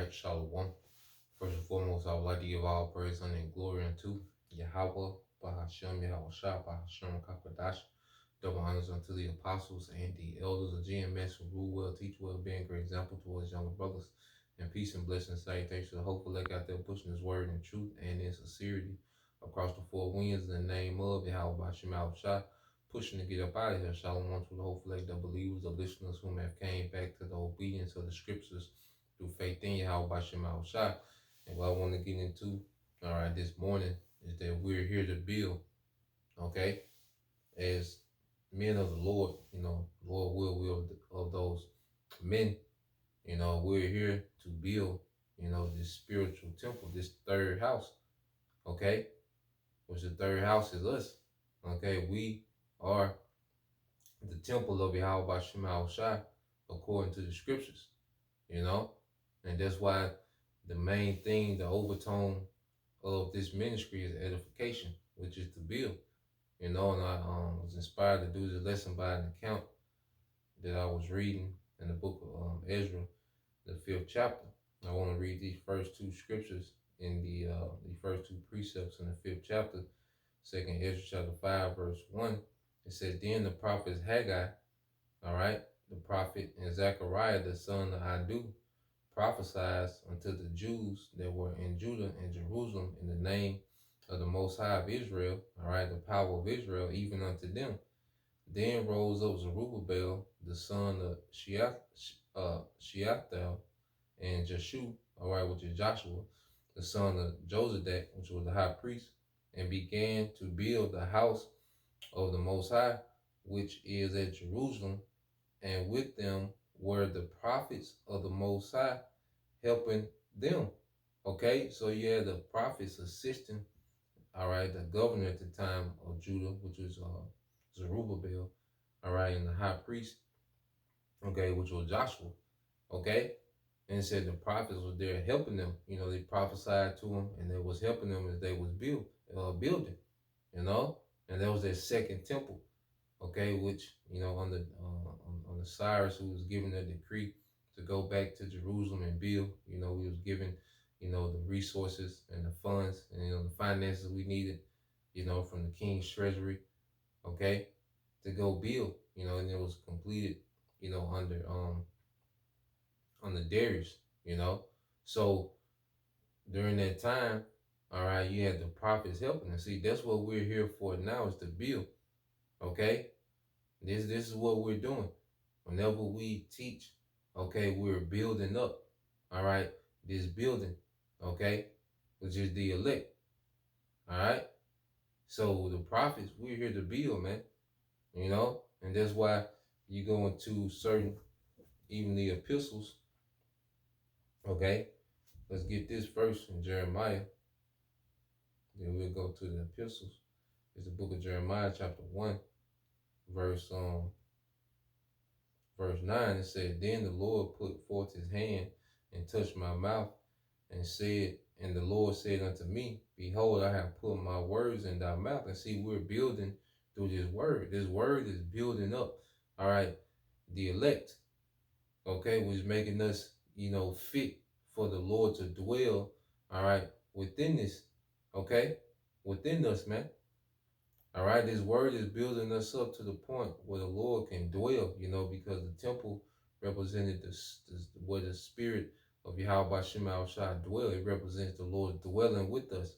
right, Shalom. First and foremost, I would like to give all praise, honor, and glory unto Yahweh, Bahashem, Yahweh Shah, Bahashem, Kakadash. Double honors unto the apostles and the elders of GMS who rule well, teach well, being a great example towards younger brothers. And peace and blessings, salutations to the hopeful elect out there pushing his word in truth and in sincerity across the four winds in the name of Yahweh, Bahashem, Yahweh Shah. Pushing to get up out of here. Shalom to the hopeful elect, the believers, the listeners whom have came back to the obedience of the scriptures through faith in Yahweh Bashem Shah. And what I want to get into, all right, this morning is that we're here to build, okay, as men of the Lord, Lord will of those men, we're here to build, this spiritual temple, this third house, okay, which the third house is us, okay, we are the temple of Yahweh Bashem Shah according to the scriptures, you know, and that's why the main thing, the overtone of this ministry is edification, which is to build. And I was inspired to do this lesson by an account that I was reading in the book of Ezra, the 5th chapter. I want to read these first two scriptures in the first two precepts in the 5th chapter, 2nd Ezra chapter 5, verse 1. It said, Then the prophets Haggai, all right, the prophet, and Zechariah, the son of Adu, prophesied unto the Jews that were in Judah and Jerusalem in the name of the Most High of Israel, all right, the power of Israel, even unto them. Then rose up Zerubbabel, the son of Shealtiel, and Jeshua, all right, which is Joshua, the son of Josadak, which was the high priest, and began to build the house of the Most High, which is at Jerusalem, and with them were the prophets of the Most High helping them. Okay, so you had the prophets assisting, all right, the governor at the time of Judah, which was Zerubbabel, all right, and the high priest, okay, which was Joshua, okay, and it said the prophets were there helping them. They prophesied to them, and they was helping them as they was building, and that was their second temple, okay, which on the Cyrus, who was given a decree to go back to Jerusalem and build. He was given the resources and the funds and the finances we needed, from the king's treasury, okay, to go build. And it was completed, under Darius. So during that time, all right, you had the prophets helping us. See, that's what we're here for now, is to build, okay. This is what we're doing. Whenever we teach, okay, we're building up, all right, this building, okay, which is the elect, all right. So the prophets, we're here to build, man, and that's why you go into certain, even the epistles, okay. Let's get this first in Jeremiah. Then we'll go to the epistles. It's the book of Jeremiah, chapter 1, verse 9. It said, Then the Lord put forth his hand and touched my mouth and said, and the Lord said unto me, Behold, I have put my words in thy mouth. And see, we're building through this word. This word is building up, all right, the elect, okay, which is making us, fit for the Lord to dwell, all right, within this, okay, within us, man. All right, this word is building us up to the point where the Lord can dwell, because the temple represented where the spirit of Yahweh Shema Shah dwell. It represents the Lord dwelling with us.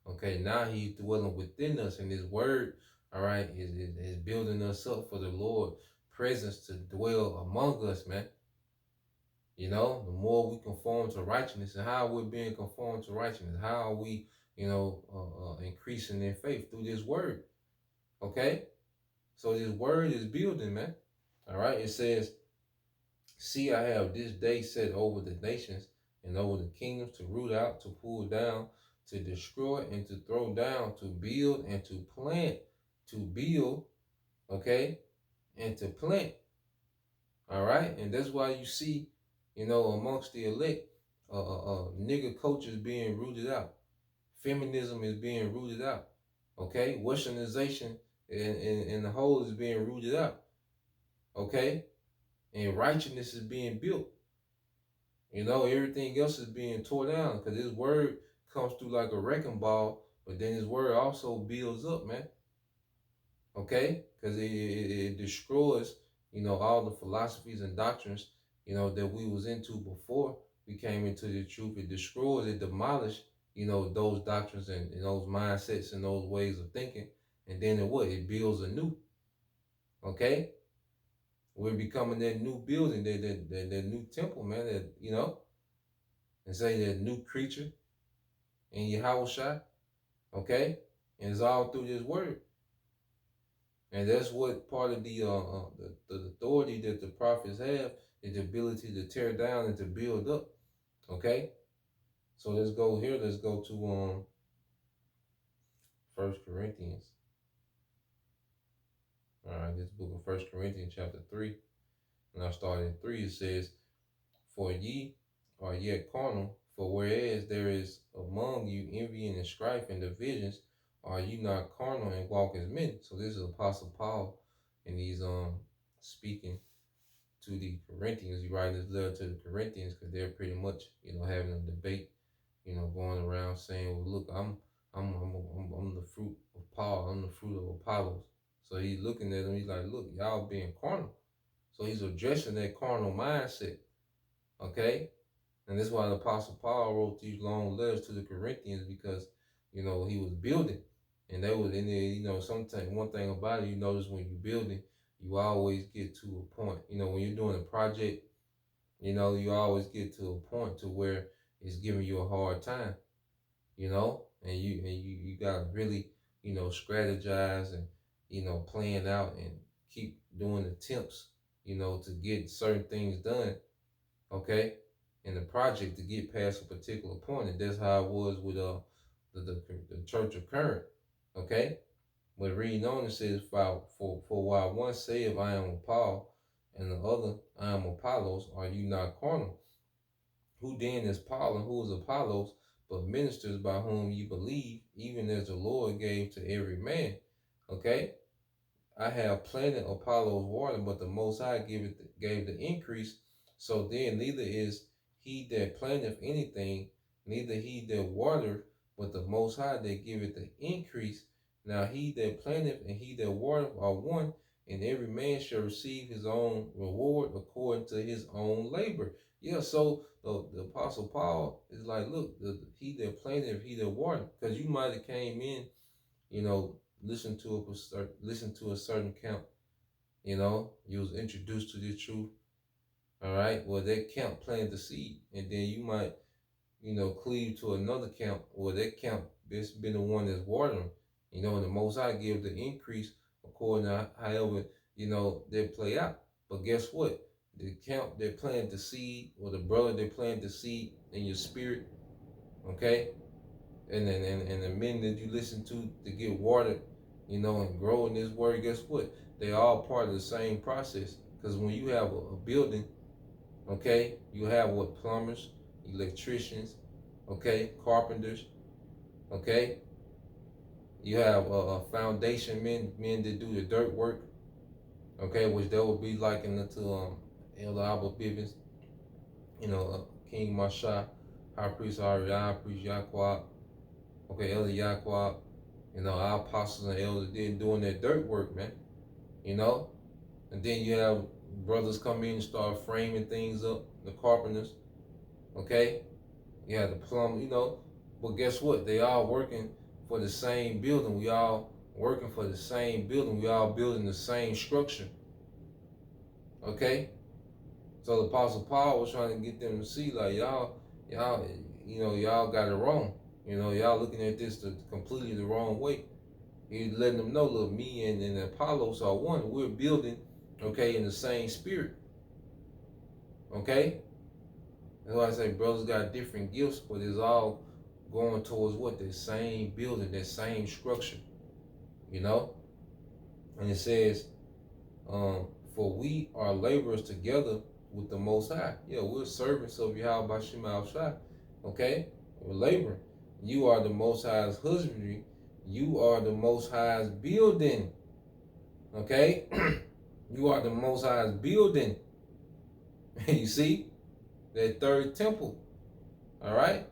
Okay, now he's dwelling within us, and his word, all right, is building us up for the Lord presence to dwell among us, man. The more we conform to righteousness, and how we're being conformed to righteousness, how are we, increasing in faith through this word. Okay, so this word is building, man. All right, it says, See, I have this day set over the nations and over the kingdoms, to root out, to pull down, to destroy, and to throw down, to build and to plant, to build, okay, and to plant. All right, and that's why you see, amongst the elect, nigger culture is being rooted out. Feminism is being rooted out. Okay, Westernization and the whole is being rooted out. Okay, and righteousness is being built. You know, everything else is being tore down because His word comes through like a wrecking ball, but then His word also builds up, man. Okay, because it destroys, all the philosophies and doctrines, that we was into before we came into the truth. It destroys, it demolishes, those doctrines and those mindsets and those ways of thinking, and then it builds anew. Okay, we're becoming that new building, that new temple, man. That and say that new creature in Yahweh. Okay, and it's all through this word. And that's what part of the authority that the prophets have is the ability to tear down and to build up. Okay, so let's go here. Let's go to First Corinthians. All right, this book of First Corinthians chapter 3, and I start at 3. It says, "For ye are yet carnal, for whereas there is among you envying and strife and divisions, are you not carnal and walk as men?" So this is Apostle Paul, and he's speaking to the Corinthians. He writing this letter to the Corinthians because they're pretty much, having a debate, going around saying, "Well, look, I'm the fruit of Paul. I'm the fruit of Apollos." So he's looking at them. He's like, "Look, y'all being carnal." So he's addressing that carnal mindset. Okay, and that's why the Apostle Paul wrote these long letters to the Corinthians because, he was building, and they was in there. Sometimes one thing about it, you notice when you're building, you always get to a point. When you're doing a project, you always get to a point to where it's giving you a hard time. And you gotta really, strategize and plan out and keep doing attempts, to get certain things done. Okay, in the project to get past a particular point, and that's how it was with the Church of Corinth. Okay, but reading on it says, for while one saith, "I am of Paul," and the other, "I am Apollos," are you not carnal? Who then is Paul and who is Apollos, but ministers by whom ye believe, even as the Lord gave to every man? Okay, I have planted, Apollos water, but the Most High gave the increase. So then neither is he that planteth anything, neither he that watereth, but the Most High that giveth the increase. Now he that planteth and he that watereth are one, and every man shall receive his own reward according to his own labor. Yeah, so the Apostle Paul is like, look, he that planteth, he that watereth, because you might have came in, listen to a certain camp. You was introduced to the truth. All right. Well, that camp planted the seed, and then you might, cleave to another camp. Well, that camp has been the one that's watering. And the Most High give the increase according to however they play out. But guess what? The camp that planted the seed, or the brother that planted the seed in your spirit, okay, and the men that you listen to get watered, and grow in this word, guess what? They all part of the same process. Because when you have a building, okay, you have what? Plumbers, electricians, okay, carpenters, okay. You have foundation men that do the dirt work, okay, which that would be likened to Elder Albert Bivens, King Masha, High Priest Ari, High Priest Yaquab, okay, Elder Yaquab, our apostles and elders did doing that dirt work, man. And then you have brothers come in and start framing things up, the carpenters, okay? You have the plumb, but guess what? They all working for the same building. We all working for the same building. We all building the same structure, okay? So the Apostle Paul was trying to get them to see, like, y'all got it wrong. Y'all looking at this completely the wrong way. He's letting them know, look, me and Apollos are one. We're building, okay, in the same spirit. Okay? That's why I say brothers got different gifts, but it's all going towards what? That same building, that same structure. And it says, for we are laborers together with the Most High. Yeah, we're servants of Yahweh Bashim Al-Shai. Okay? We're laboring. You are the Most High's husbandry. You are the Most High's building. Okay? You are the Most High's building. You see? that third temple. All right?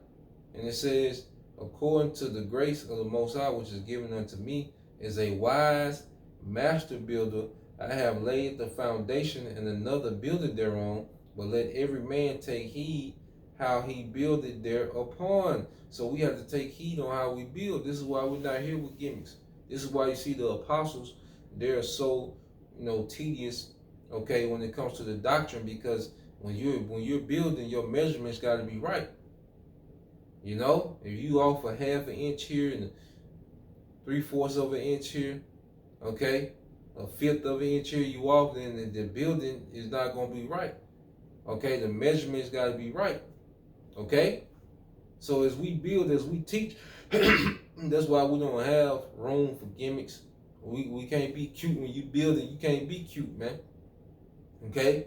And it says, according to the grace of the Most High, which is given unto me, as a wise master builder, I have laid the foundation, and another builded thereon. But let every man take heed how he builded thereupon. So we have to take heed on how we build. This is why we're not here with gimmicks. This is why you see the apostles, they're so, tedious, okay, when it comes to the doctrine, because when you're building, your measurements got to be right. If you off a half an inch here and 3/4 of an inch here, okay, a fifth of an inch here, you off, then the building is not gonna be right. Okay, the measurements got to be right. Okay, so as we build, as we teach, that's why we don't have room for gimmicks. We can't be cute when you build it. You can't be cute, man. Okay,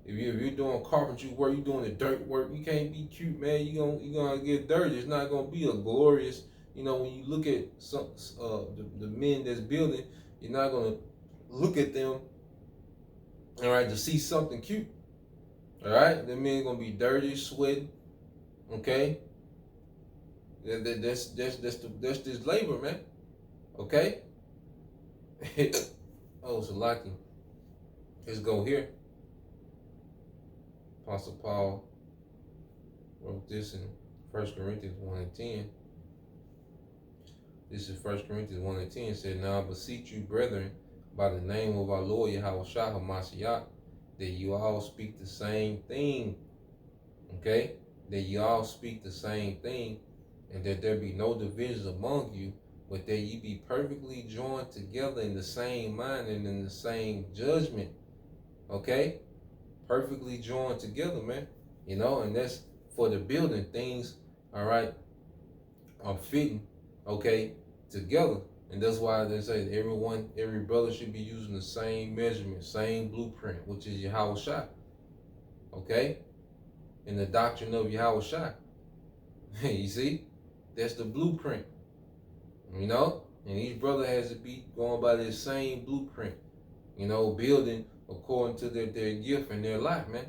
if you're doing carpentry work, you're doing the dirt work, you can't be cute, man. You're gonna get dirty. It's not gonna be a glorious. When you look at some the men that's building, you're not gonna look at them, all right, to see something cute. All right, the men gonna be dirty, sweating. Okay, that's this labor, man. Okay. Oh, so lucky. Let's go here. Apostle Paul wrote this in 1 Corinthians 1 and 10. This is 1 Corinthians 1 and 10. It said, now I beseech you, brethren, by the name of our Lord Yahushua HaMashiach, that you all speak the same thing. Okay? That you all speak the same thing, and that there be no divisions among you, but that ye be perfectly joined together in the same mind and in the same judgment. Okay? Perfectly joined together, man. And that's for the building. Things, all right, are fitting, okay, together. And that's why they say every brother should be using the same measurement, same blueprint, which is Yahushua. Okay? In the doctrine of Yahushua. You see? That's the blueprint. And each brother has to be going by this same blueprint, building according to their gift and their life, man.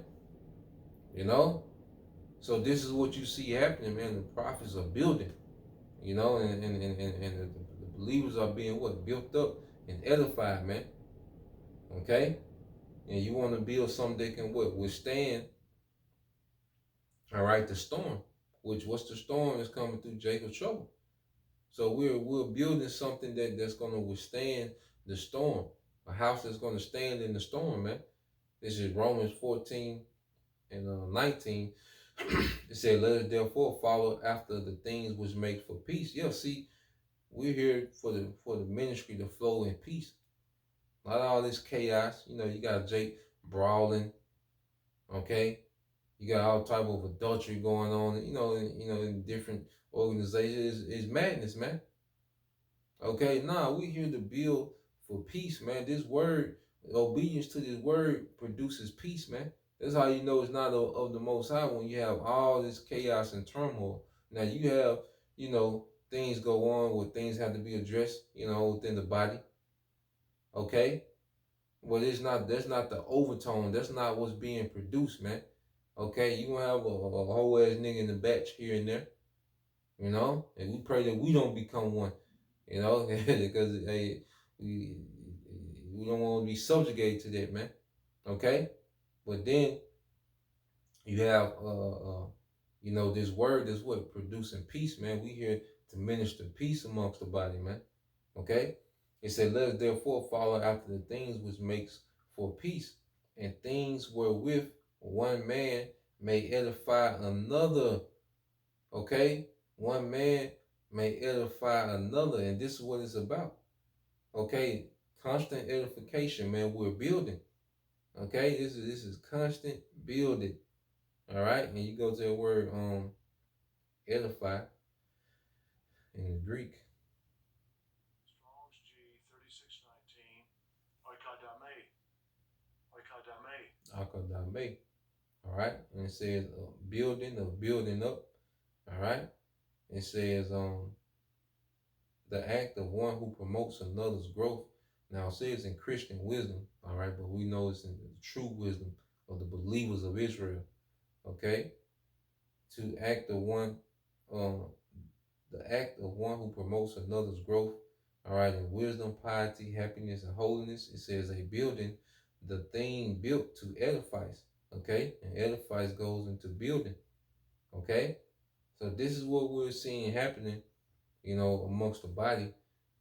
So this is what you see happening, man. The prophets are building, and the believers are being built up and edified, man. Okay? And you want to build something that can withstand, all right, the storm. What's the storm is coming through Jacob's trouble. So we're building something that's gonna withstand the storm. A house that's gonna stand in the storm, man. This is Romans 14 and 19. It said, let us therefore follow after the things which make for peace. Yeah, see, we're here for the ministry to flow in peace. Not all this chaos. You got Jake brawling, okay? You got all type of adultery going on, in different organizations. It's madness, man. Okay, we here to build for peace, man. This word, obedience to this word produces peace, man. That's how you know it's not of the Most High, when you have all this chaos and turmoil. Now you have, things go on where things have to be addressed, within the body. Okay? Well, that's not the overtone. That's not what's being produced, man. Okay? You gonna have a whole ass nigga in the batch here and there. And we pray that we don't become one. Because hey, we don't want to be subjugated to that, man. Okay? But then you have this word that's producing peace, man. We here to minister peace amongst the body, man. Okay? It said, let us therefore follow after the things which makes for peace, and things wherewith one man may edify another. Okay? One man may edify another, and this is what it's about. Okay? Constant edification, man. We're building. Okay? This is constant building. All right? And you go to the word edify in the Greek. Strong's G 3619. Oikadame. Akadame. All right? And it says building up. All right? It says the act of one who promotes another's growth. Now it says in Christian wisdom, all right, but we know it's in the true wisdom of the believers of Israel. Okay, to act the one, um, the act of one who promotes another's growth. All right, in wisdom, piety, happiness, and holiness. It says a building, the thing built to edifies. Okay, and edifies goes into building. Okay, so this is what we're seeing happening, amongst the body.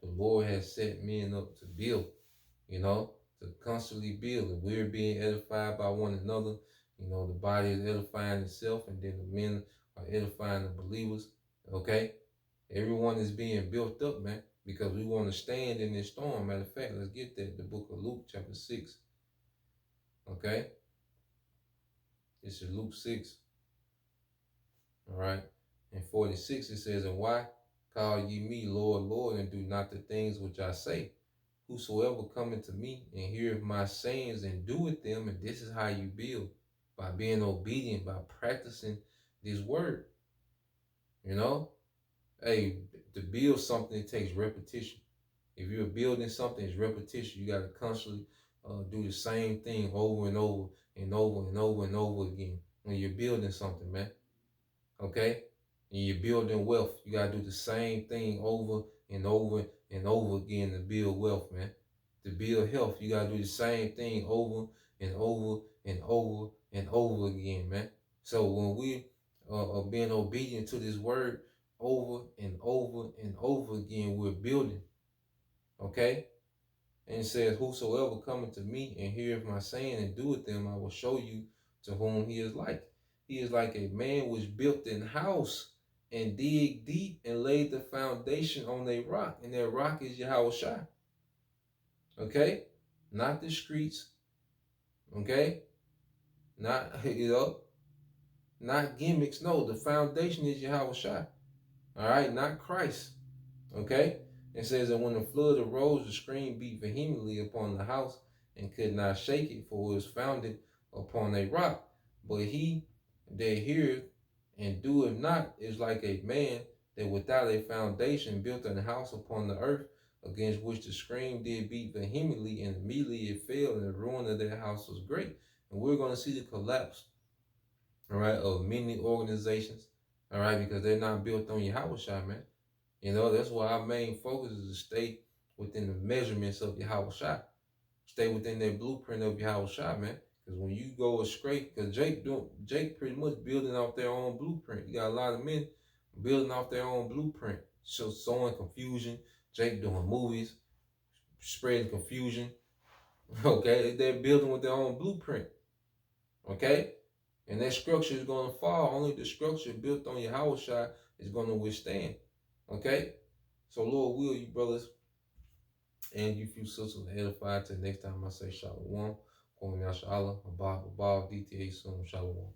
The Lord has set men up to build, to constantly build. And we're being edified by one another. The body is edifying itself, and then the men are edifying the believers. Okay? Everyone is being built up, man, because we want to stand in this storm. Matter of fact, let's get that. The book of Luke, chapter 6. Okay? This is Luke 6. All right? In 46, it says, "And why call ye me Lord, Lord, and do not the things which I say? Whosoever cometh to me and heareth my sayings and doeth them," and this is how you build, by being obedient, by practicing this word. Hey, to build something, it takes repetition. If you're building something, it's repetition. You got to constantly do the same thing over and over and over and over and over again when you're building something, man. Okay? And you're building wealth. You got to do the same thing over and over and over again to build wealth, man. To build health, you got to do the same thing over and over and over and over again, man. So when we are being obedient to this word over and over and over again, we're building. Okay? And it says, "Whosoever cometh to me and heareth my saying and doeth them, I will show you to whom he is like. He is like a man which built an house and dig deep and laid the foundation on a rock. And that rock is Yahushua. Okay? Not the streets. Okay? Not, not gimmicks. No, the foundation is Yahushua. All right? Not Christ. Okay? It says that when the flood arose, the stream beat vehemently upon the house and could not shake it, for it was founded upon a rock. But he that heareth and doeth not is like a man that without a foundation built an house upon the earth, against which the stream did beat vehemently, and immediately it fell, and the ruin of that house was great." And we're going to see the collapse, all right, of many organizations, all right, because they're not built on Yahweh, man. That's why our main focus is to stay within the measurements of Yahweh. Stay within that blueprint of Yahweh, man. Because when you go astray, because Jake pretty much building off their own blueprint. You got a lot of men building off their own blueprint. So sowing confusion. Jake doing movies, spreading confusion. Okay, they're building with their own blueprint. Okay, and that structure is going to fall. Only the structure built on Yahweh is going to withstand. Okay, so Lord will you, brothers, and you few sisters edified till next time I say Shalom. Kwame Yashala, Abba, DTA, Shalom.